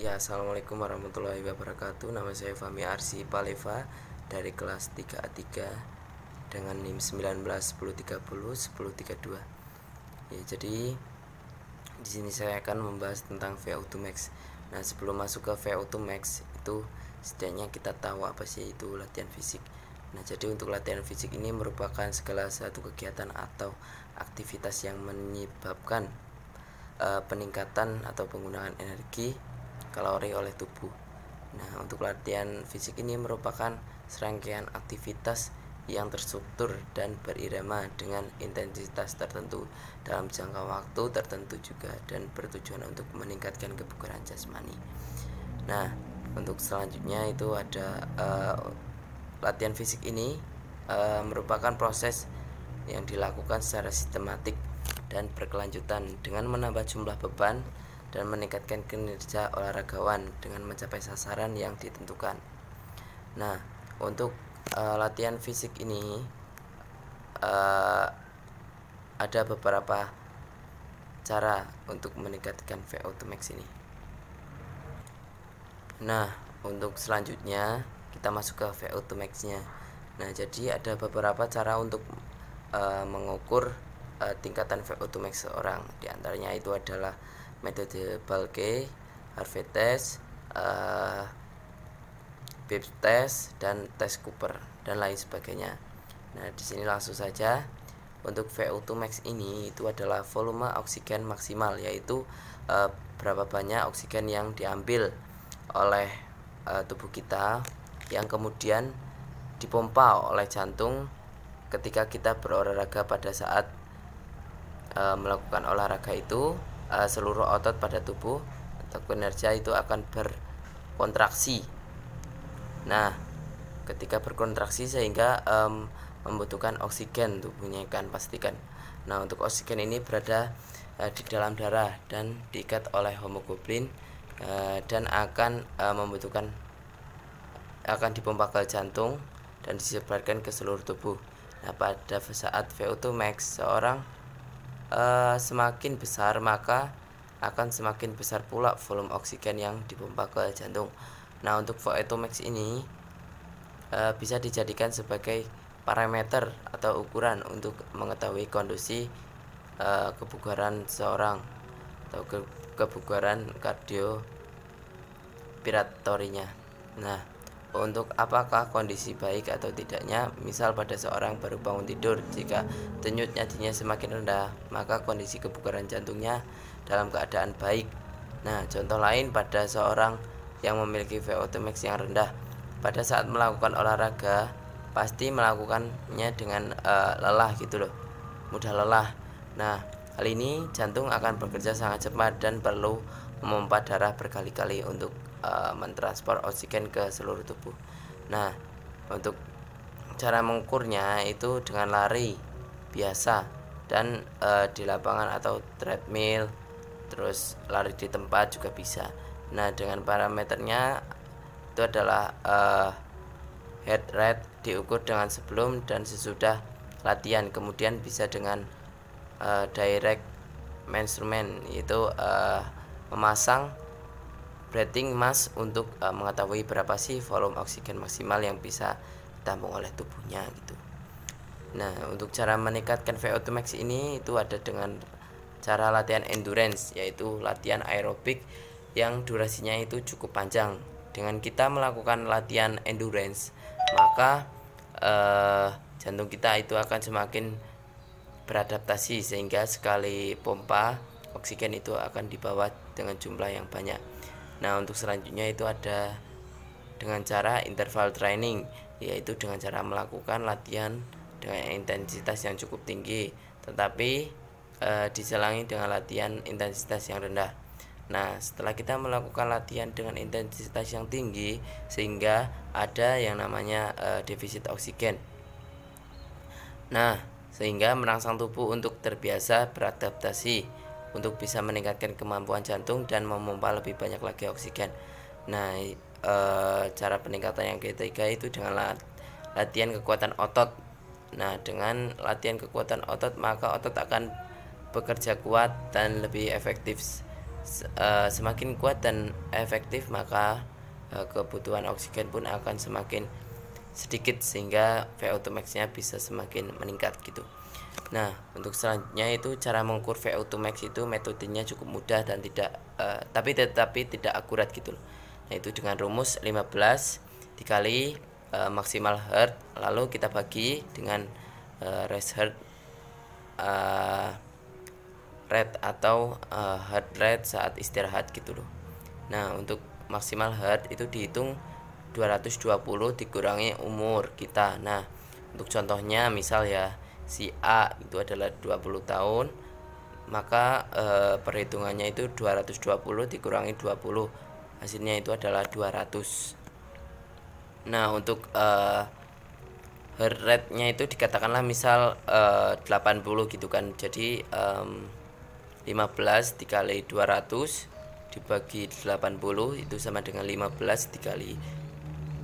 Ya, assalamualaikum warahmatullahi wabarakatuh. Nama saya Fahmi Arsi Paleva dari kelas 3A3 dengan NIM 19 10 30 10 32. Ya, jadi di sini saya akan membahas tentang VO2 Max. Nah, sebelum masuk ke VO2 Max itu setidaknya kita tahu apa sih itu latihan fisik. Nah, jadi untuk latihan fisik ini merupakan segala satu kegiatan atau aktivitas yang menyebabkan peningkatan atau penggunaan energi kalori oleh tubuh. Nah, untuk latihan fisik ini merupakan serangkaian aktivitas yang terstruktur dan berirama dengan intensitas tertentu dalam jangka waktu tertentu juga dan bertujuan untuk meningkatkan kebugaran jasmani. Nah, untuk selanjutnya itu ada latihan fisik ini merupakan proses yang dilakukan secara sistematik dan berkelanjutan dengan menambah jumlah beban dan meningkatkan kinerja olahragawan dengan mencapai sasaran yang ditentukan. Nah, untuk latihan fisik ini ada beberapa cara untuk meningkatkan VO2 max ini. Nah, untuk selanjutnya kita masuk ke VO2 max-nya. Nah, jadi ada beberapa cara untuk mengukur tingkatan VO2 max seorang. Di antaranya itu adalah metode Balke, Harvey test, Bibbs test, dan tes Cooper dan lain sebagainya. Nah, di sini langsung saja. Untuk VO2 max ini itu adalah volume oksigen maksimal, yaitu berapa banyak oksigen yang diambil oleh tubuh kita yang kemudian dipompa oleh jantung ketika kita berolahraga. Pada saat melakukan olahraga itu seluruh otot pada tubuh atau kinerja itu akan berkontraksi. Nah, ketika berkontraksi sehingga membutuhkan oksigen tubuhnya kan pastikan. Nah, untuk oksigen ini berada di dalam darah dan diikat oleh hemoglobin dan akan dipompa ke jantung dan disebarkan ke seluruh tubuh. Nah, pada saat VO2 max seorang semakin besar, maka akan semakin besar pula volume oksigen yang dipompa ke jantung. Nah, untuk VO2 max ini bisa dijadikan sebagai parameter atau ukuran untuk mengetahui kondisi kebugaran seorang atau kebugaran kardiorespiratorinya. Nah, untuk apakah kondisi baik atau tidaknya, misal pada seorang baru bangun tidur, jika denyut nadinya semakin rendah, maka kondisi kebugaran jantungnya dalam keadaan baik. Nah, contoh lain pada seorang yang memiliki VO2 max yang rendah, pada saat melakukan olahraga pasti melakukannya dengan lelah gitu loh, mudah lelah. Nah, hal ini jantung akan bekerja sangat cepat dan perlu memompa darah berkali-kali untuk mentransfer oksigen ke seluruh tubuh. Nah, untuk cara mengukurnya itu dengan lari biasa dan di lapangan atau treadmill, terus lari di tempat juga bisa. Nah, dengan parameternya itu adalah heart rate diukur dengan sebelum dan sesudah latihan, kemudian bisa dengan direct measurement, yaitu memasang breathing mask untuk mengetahui berapa sih volume oksigen maksimal yang bisa ditampung oleh tubuhnya gitu. Nah, untuk cara meningkatkan VO2 max ini itu ada dengan cara latihan endurance, yaitu latihan aerobik yang durasinya itu cukup panjang. Dengan kita melakukan latihan endurance, maka jantung kita itu akan semakin beradaptasi sehingga sekali pompa oksigen itu akan dibawa dengan jumlah yang banyak. Nah, untuk selanjutnya itu ada dengan cara interval training, yaitu dengan cara melakukan latihan dengan intensitas yang cukup tinggi tetapi diselangi dengan latihan intensitas yang rendah. Nah, setelah kita melakukan latihan dengan intensitas yang tinggi sehingga ada yang namanya defisit oksigen. Nah, sehingga merangsang tubuh untuk terbiasa beradaptasi untuk bisa meningkatkan kemampuan jantung dan memompa lebih banyak lagi oksigen. Nah, cara peningkatan yang ketiga itu dengan latihan kekuatan otot. Nah, dengan latihan kekuatan otot maka otot akan bekerja kuat dan lebih efektif semakin kuat dan efektif, maka kebutuhan oksigen pun akan semakin sedikit sehingga VO2 max-nya bisa semakin meningkat gitu. Nah, untuk selanjutnya itu cara mengukur VO2 max itu metodenya cukup mudah dan tetapi tidak akurat gitu loh. Nah, itu dengan rumus 15 dikali maksimal heart, lalu kita bagi dengan rest heart rate atau heart rate saat istirahat gitu loh. Nah, untuk maksimal heart itu dihitung 220 dikurangi umur kita. Nah, untuk contohnya misal ya si A itu adalah 20 tahun, maka perhitungannya itu 220 dikurangi 20, hasilnya itu adalah 200. Nah, untuk heart rate-nya itu dikatakanlah misal 80 gitu kan. Jadi 15 dikali 200 dibagi 80 itu sama dengan 15 dikali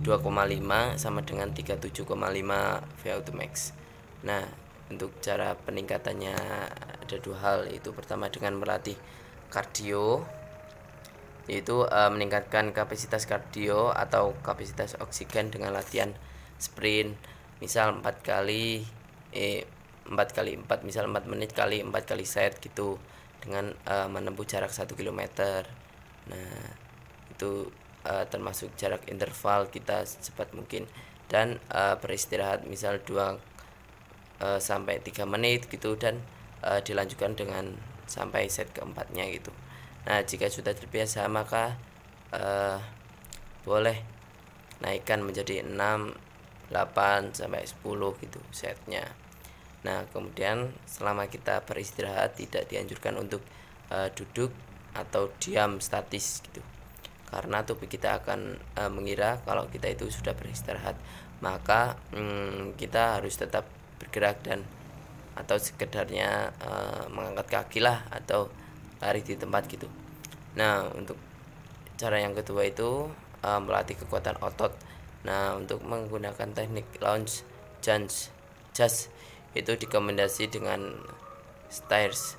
2,5 sama dengan 37,5 VO2 max. Nah, untuk cara peningkatannya ada dua hal, yaitu pertama dengan melatih kardio, yaitu meningkatkan kapasitas kardio atau kapasitas oksigen dengan latihan sprint, misal 4 kali 4 misal 4 menit kali 4 kali set gitu, dengan menempuh jarak 1 km. Nah, itu termasuk jarak interval kita secepat mungkin, dan beristirahat misal 2 sampai 3 menit gitu, dan dilanjutkan dengan sampai set keempatnya gitu. Nah, jika sudah terbiasa maka boleh naikkan menjadi 6, 8 sampai 10 gitu setnya. Nah, kemudian selama kita beristirahat tidak dianjurkan untuk duduk atau diam statis gitu, karena tubuh kita akan mengira kalau kita itu sudah beristirahat. Maka kita harus tetap bergerak dan atau sekedarnya mengangkat kaki lah atau lari di tempat gitu. Nah, untuk cara yang kedua itu melatih kekuatan otot. Nah, untuk menggunakan teknik lunge, just itu dikombinasi dengan stairs,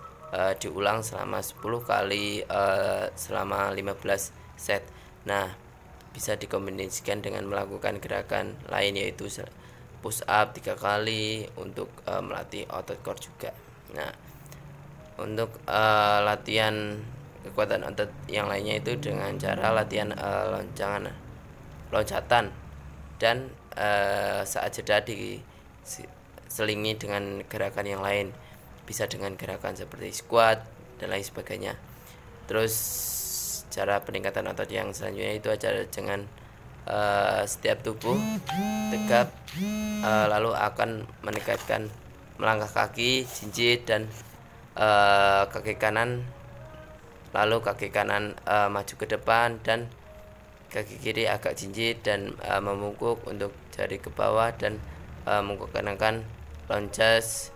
diulang selama 10 kali selama 15 set. Nah, bisa dikombinasikan dengan melakukan gerakan lain, yaitu push up 3 kali untuk melatih otot core juga. Nah, untuk latihan kekuatan otot yang lainnya itu dengan cara latihan loncatan dan saat jeda diselingi dengan gerakan yang lain, bisa dengan gerakan seperti squat dan lain sebagainya. Terus cara peningkatan otot yang selanjutnya itu adalah dengan setiap tubuh tegap, lalu akan meningkatkan melangkah kaki, jinjit, dan kaki kanan, lalu kaki kanan maju ke depan dan kaki kiri agak jinjit dan membungkuk untuk jari ke bawah, dan menggunakan lunges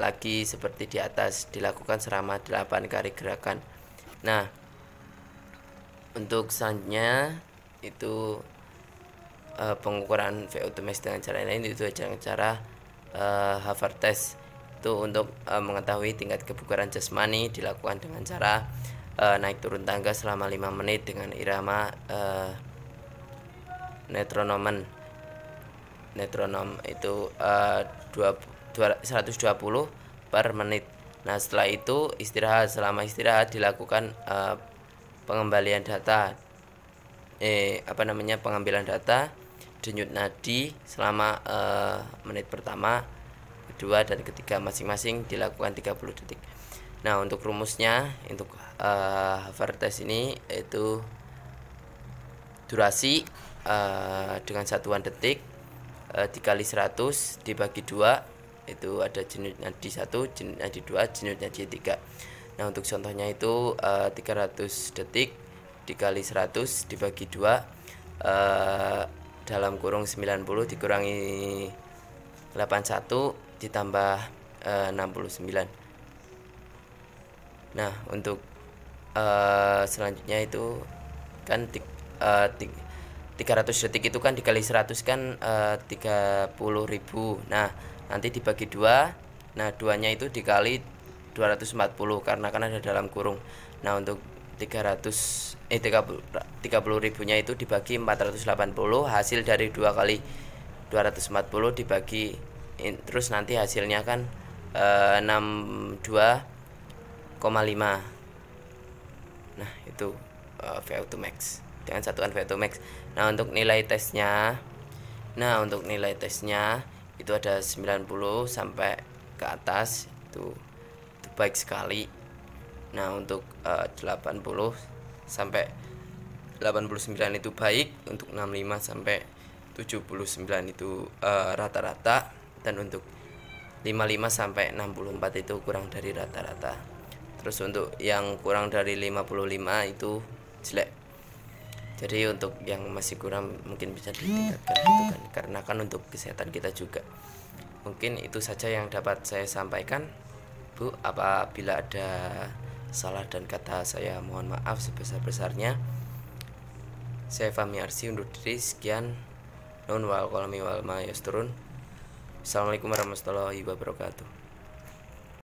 lagi seperti di atas, dilakukan selama 8 kali gerakan. Nah, untuk selanjutnya itu pengukuran VO2 max dengan cara lain, itu dengan cara Harvard test. Itu untuk mengetahui tingkat kebugaran jasmani, dilakukan dengan cara naik turun tangga selama 5 menit dengan irama metronom itu 120 per menit. Nah, setelah itu istirahat. Selama istirahat dilakukan pengambilan data denyut nadi selama menit pertama, kedua, dan ketiga masing-masing dilakukan 30 detik. Nah, untuk rumusnya untuk Harvard test ini itu durasi dengan satuan detik dikali 100 dibagi 2, itu ada denyut nadi 1, denyut nadi 2, denyut nadi 3. Nah, untuk contohnya itu 300 detik dikali 100 dibagi 2 dalam kurung 90 dikurangi 81 ditambah 69. Nah, untuk selanjutnya itu kan 300 detik itu kan dikali 100 kan 30.000. Nah, nanti dibagi 2. Nah, 2-nya itu dikali 240 karena kan ada dalam kurung. Nah, untuk 30 ribunya itu dibagi 480, hasil dari 2 kali 240 dibagi terus nanti hasilnya kan 62,5. Nah itu VO2 max dengan satuan VO2 max. Nah untuk nilai tesnya itu ada 90 sampai ke atas itu baik sekali. Nah untuk 80 sampai 89 itu baik, untuk 65 sampai 79 itu rata-rata, dan untuk 55 sampai 64 itu kurang dari rata-rata. Terus untuk yang kurang dari 55 itu jelek. Jadi untuk yang masih kurang mungkin bisa ditingkatkan gitu kan, karena kan untuk kesehatan kita juga. Mungkin itu saja yang dapat saya sampaikan, Bu. Apabila ada salah dan kata saya mohon maaf sebesar-besarnya. Saya Fahmi Arsi undur diri, sekian. Nun wal kolami wal ma yasturun. Assalamualaikum warahmatullahi wabarakatuh.